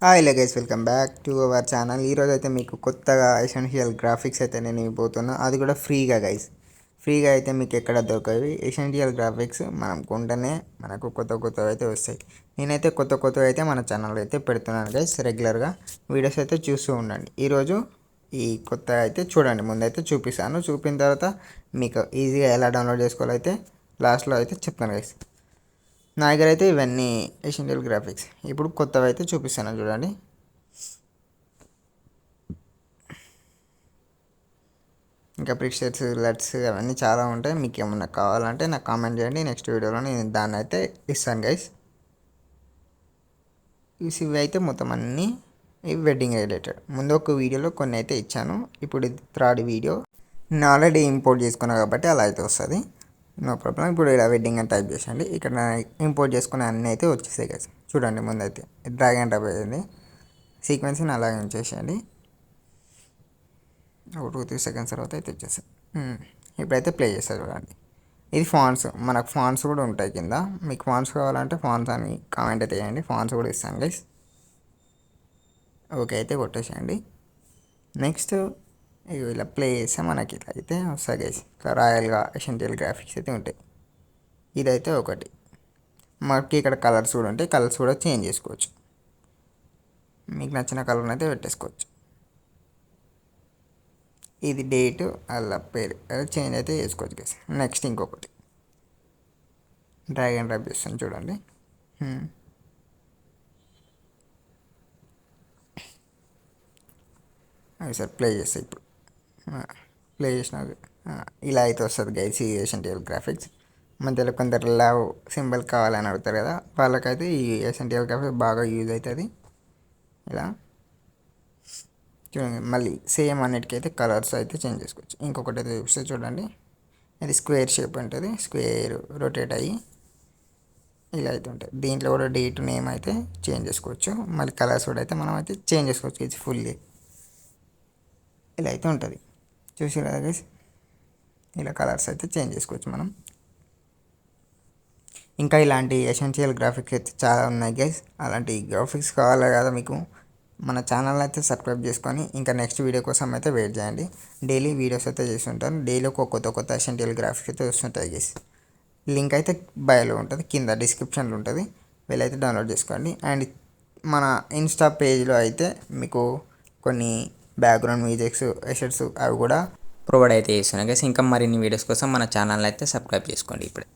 Hi guys, welcome back to our channel. ఈరోజు అయితే మీకు కొత్తగా ఎసెన్షియల్ గ్రాఫిక్స్ అయితే నేను ఇవ్వబోతున్నా. అది కూడా ఫ్రీగా గైస్. ఫ్రీగా అయితే మీకు ఎక్కడ దొరకవి ఎసెన్షియల్ గ్రాఫిక్స్. మనం కొంటేనే మనకు కొత్తవి అయితే వస్తాయి. నేనైతే కొత్తవి అయితే మన ఛానల్ అయితే పెడుతున్నాను గైస్. రెగ్యులర్గా వీడియోస్ అయితే చూస్తూ ఉండండి. ఈరోజు ఈ కొత్త అయితే చూడండి. ముందైతే చూపిస్తాను. చూపిన తర్వాత మీకు ఈజీగా ఎలా డౌన్లోడ్ చేసుకోవాలో అయితే లాస్ట్లో అయితే చెప్తాను గైస్. నా దగ్గర అయితే ఇవన్నీ ఎసెన్షియల్ గ్రాఫిక్స్. ఇప్పుడు కొత్తవి అయితే చూపిస్తాను చూడండి. ఇంకా ప్రిక్సెట్స్, లెట్స్ అవన్నీ చాలా ఉంటాయి. మీకు ఏమన్నా కావాలంటే నాకు కామెంట్ చేయండి. నెక్స్ట్ వీడియోలో నేను దాన్ని అయితే ఇస్తాను గైస్. ఇవి అయితే మొత్తం అన్నీ ఇవి వెడ్డింగ్ రిలేటెడ్. ముందు ఒక వీడియోలో కొన్ని అయితే ఇచ్చాను. ఇప్పుడు ఇది థర్డ్ వీడియో. నేను ఆల్రెడీ ఇంపోర్ట్ చేసుకున్నాను కాబట్టి అలా అయితే వస్తుంది. No problem. ఇప్పుడు ఇలా వెడ్డింగ్ అని టైప్ చేసండి. ఇక్కడ ఇంపోర్ట్ చేసుకునే అన్నీ అయితే వచ్చేసాయి కదా. చూడండి, ముందైతే డ్రాగ్ అండ్ డ్రాప్ అయ్యింది. సీక్వెన్స్ని అలాగే ఉంచేసేయండి. ఒక 2-3 సెకండ్స్ తర్వాత అయితే వచ్చేసాయి. ఇప్పుడైతే ప్లే చేస్తారు చూడండి. ఇది ఫాంట్స్. మనకు ఫాంట్స్ కూడా ఉంటాయి కింద. మీకు ఫాంట్స్ కావాలంటే ఫాంట్స్ అని కామెంట్ అయితే చేయండి. ఫాంట్స్ కూడా ఇస్తాను గైస్. ఓకే అయితే కొట్టేసేయండి. నెక్స్ట్ ఇలా ప్లే చేస్తే మనకి ఇట్లా అయితే వస్తాయి గైస్. ఇట్లా రాయల్గా ఎసెన్షియల్ గ్రాఫిక్స్ అయితే ఉంటాయి. ఇదైతే ఒకటి. మనకి ఇక్కడ కలర్స్ కూడా ఉంటాయి. కలర్స్ కూడా చేంజ్ చేసుకోవచ్చు. మీకు నచ్చిన కలర్ని అయితే పెట్టేసుకోవచ్చు. ఇది డేటు అలా పేరు చేంజ్ అయితే చేసుకోవచ్చు గైస్. నెక్స్ట్ ఇంకొకటి డ్రాగ్ అండ్ డ్రాప్ చేస్తాను చూడండి. అవి సార్ ప్లే చేస్తాయి. ఇప్పుడు ప్లే చేసిన ఇలా అయితే వస్తుంది గైస్ ఈ ఎసెన్షియల్ గ్రాఫిక్స్. మధ్యలో కొందరు లవ్ సింబల్ కావాలని అడుగుతారు కదా, వాళ్ళకైతే ఈ ఎసెన్షియల్ గ్రాఫిక్స్ బాగా యూజ్ అవుతుంది. ఇలా చూడండి. మళ్ళీ సేమ్ అన్నిటికైతే కలర్స్ అయితే చేంజ్ చేసుకోవచ్చు. ఇంకొకటి అయితే చూస్తే చూడండి. ఇది స్క్వేర్ షేప్ ఉంటుంది. స్క్వేర్ రొటేట్ అయ్యి ఇలా అయితే ఉంటుంది. దీంట్లో కూడా డేట్ నేమ్ అయితే చేంజ్ చేసుకోవచ్చు. మళ్ళీ కలర్స్ కూడా అయితే మనం అయితే చేంజ్ చేసుకోవచ్చు. ఇది ఫుల్లీ ఇలా అయితే ఉంటుంది. చూసి కదా గైస్, ఇలా కలర్స్ అయితే చేంజ్ చేసుకోవచ్చు మనం. ఇంకా ఇలాంటి ఎసెన్షియల్ గ్రాఫిక్స్ అయితే చాలా ఉన్నాయి గైస్. అలాంటి గ్రాఫిక్స్ కావాలి కదా మీకు, మన ఛానల్ అయితే సబ్స్క్రైబ్ చేసుకొని ఇంకా నెక్స్ట్ వీడియో కోసం అయితే వెయిట్ చేయండి. డైలీ వీడియోస్ అయితే చేస్తుంటాను. డైలీ ఒక కొత్త ఎసెన్షియల్ గ్రాఫిక్స్ అయితే వస్తుంటాయి గైస్. లింక్ అయితే బయోలో ఉంటుంది, కింద డిస్క్రిప్షన్లో ఉంటుంది. వీళ్ళైతే డౌన్లోడ్ చేసుకోండి. అండ్ మన ఇన్స్టా పేజ్లో అయితే మీకు కొన్ని బ్యాక్గ్రౌండ్ మ్యూజిక్స్, ఎసెట్స్ అవి కూడా ప్రొవైడ్ అయితే చేస్తున్నాయి గైస్. ఇంకా మరిన్ని వీడియోస్ కోసం మన ఛానల్ అయితే సబ్స్క్రైబ్ చేసుకోండి ఇప్పుడే.